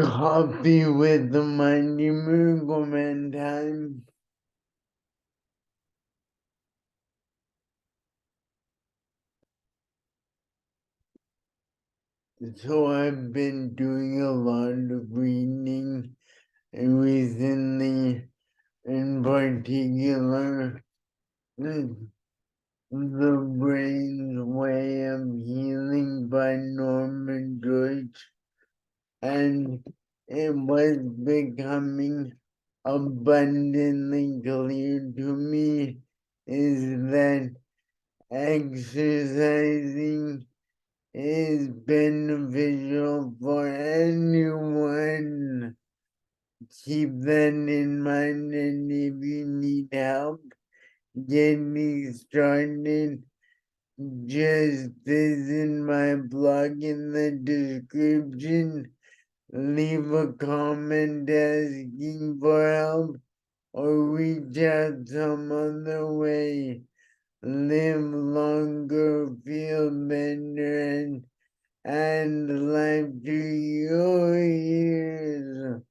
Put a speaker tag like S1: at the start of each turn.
S1: Coffee with the Mighty Miracleman time. So I've been doing a lot of reading recently, in particular, The Brain's Way of Healing by Norman George, and it was becoming abundantly clear to me is that exercising is beneficial for anyone. Keep that in mind, and if you need help getting started, just visit my blog in the description, leave a comment asking for help, or reach out some other way. Live longer, feel better, and life to your ears.